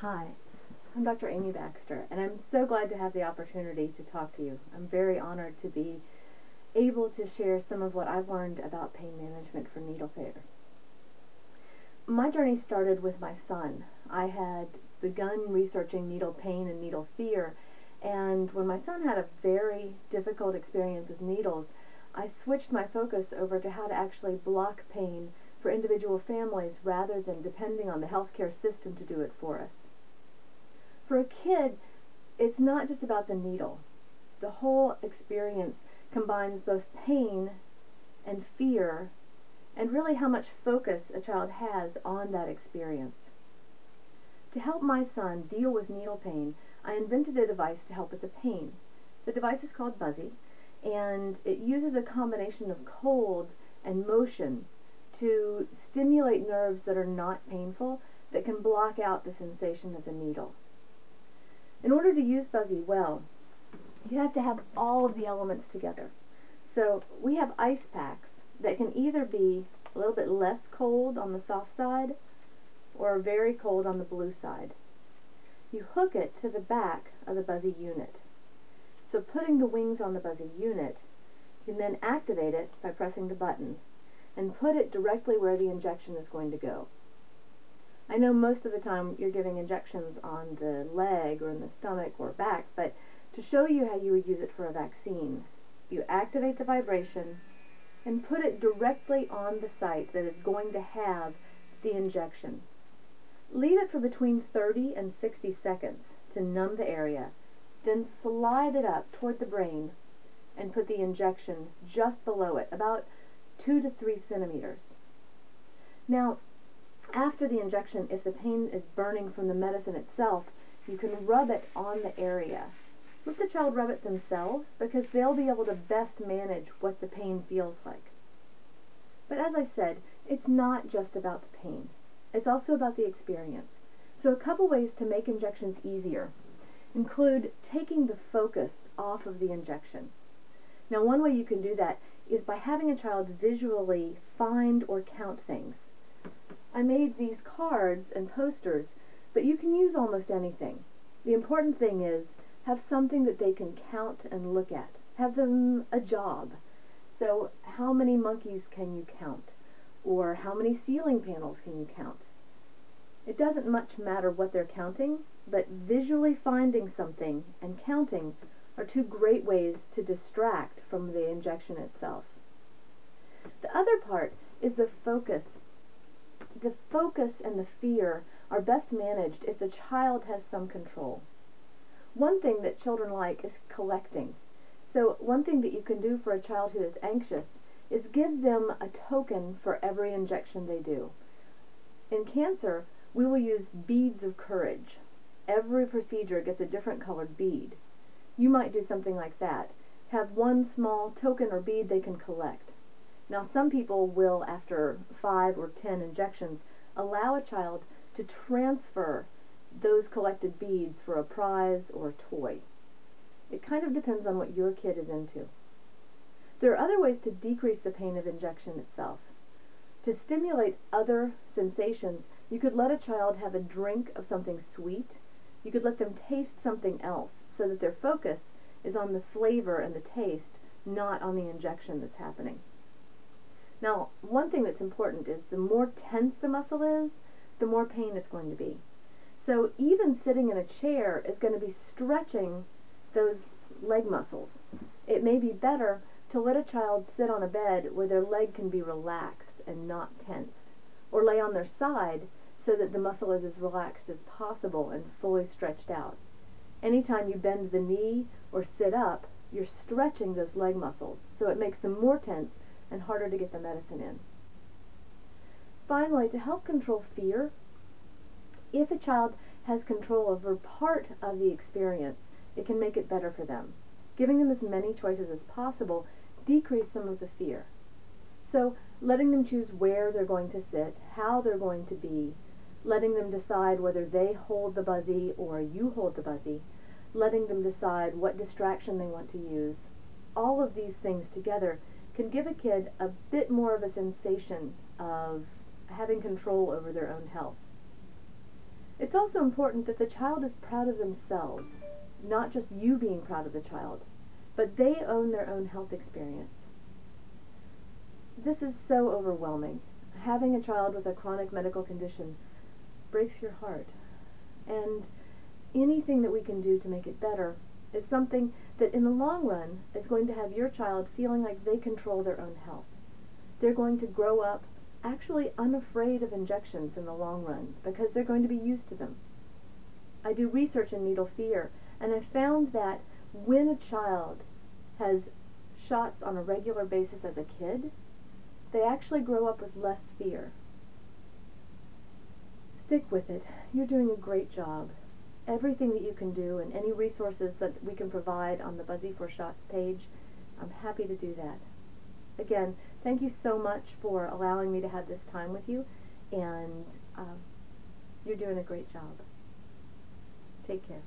Hi, I'm Dr. Amy Baxter, and I'm so glad to have the opportunity to talk to you. I'm very honored to be able to share some of what I've learned about pain management for needle failure. My journey started with my son. I had begun researching needle pain and needle fear, and when my son had a very difficult experience with needles, I switched my focus over to how to actually block pain for individual families rather than depending on the healthcare system to do it for us. For a kid, it's not just about the needle. The whole experience combines both pain and fear and really how much focus a child has on that experience. To help my son deal with needle pain, I invented a device to help with the pain. The device is called Buzzy, and it uses a combination of cold and motion to stimulate nerves that are not painful that can block out the sensation of the needle. In order to use Buzzy well, you have to have all of the elements together. So we have ice packs that can either be a little bit less cold on the soft side or very cold on the blue side. You hook it to the back of the Buzzy unit. So putting the wings on the Buzzy unit, you can then activate it by pressing the button and put it directly where the injection is going to go. I know most of the time you're giving injections on the leg or in the stomach or back, but to show you how you would use it for a vaccine, you activate the vibration and put it directly on the site that is going to have the injection. Leave it for between 30 and 60 seconds to numb the area, then slide it up toward the brain and put the injection just below it, about 2 to 3 centimeters. Now, after the injection, if the pain is burning from the medicine itself, you can rub it on the area. Let the child rub it themselves because they'll be able to best manage what the pain feels like. But as I said, it's not just about the pain. It's also about the experience. So a couple ways to make injections easier include taking the focus off of the injection. Now, one way you can do that is by having a child visually find or count things. I made these cards and posters, but you can use almost anything. The important thing is have something that they can count and look at. Have them a job. So how many monkeys can you count? Or how many ceiling panels can you count? It doesn't much matter what they're counting, but visually finding something and counting are two great ways to distract from the injection itself. The other part is the focus. The focus and the fear are best managed if the child has some control. One thing that children like is collecting. So one thing that you can do for a child who is anxious is give them a token for every injection they do. In cancer, we will use beads of courage. Every procedure gets a different colored bead. You might do something like that. Have one small token or bead they can collect. Now, some people will, after 5 or 10 injections, allow a child to transfer those collected beads for a prize or a toy. It kind of depends on what your kid is into. There are other ways to decrease the pain of injection itself. To stimulate other sensations, you could let a child have a drink of something sweet. You could let them taste something else so that their focus is on the flavor and the taste, not on the injection that's happening. Now, one thing that's important is the more tense the muscle is, the more pain it's going to be. So even sitting in a chair is going to be stretching those leg muscles. It may be better to let a child sit on a bed where their leg can be relaxed and not tense, or lay on their side so that the muscle is as relaxed as possible and fully stretched out. Anytime you bend the knee or sit up, you're stretching those leg muscles, so it makes them more tense and harder to get the medicine in. Finally, to help control fear, if a child has control over part of the experience, it can make it better for them. Giving them as many choices as possible decrease some of the fear. So letting them choose where they're going to sit, how they're going to be, letting them decide whether they hold the Buzzy or you hold the Buzzy, letting them decide what distraction they want to use. All of these things together can give a kid a bit more of a sensation of having control over their own health. It's also important that the child is proud of themselves, not just you being proud of the child, but they own their own health experience. This is so overwhelming. Having a child with a chronic medical condition breaks your heart, and anything that we can do to make it better is something that in the long run is going to have your child feeling like they control their own health. They're going to grow up actually unafraid of injections in the long run because they're going to be used to them. I do research in needle fear, and I found that when a child has shots on a regular basis as a kid, they actually grow up with less fear. Stick with it. You're doing a great job. Everything that you can do and any resources that we can provide on the Buzzy for Shots page, I'm happy to do that. Again, thank you so much for allowing me to have this time with you, and you're doing a great job. Take care.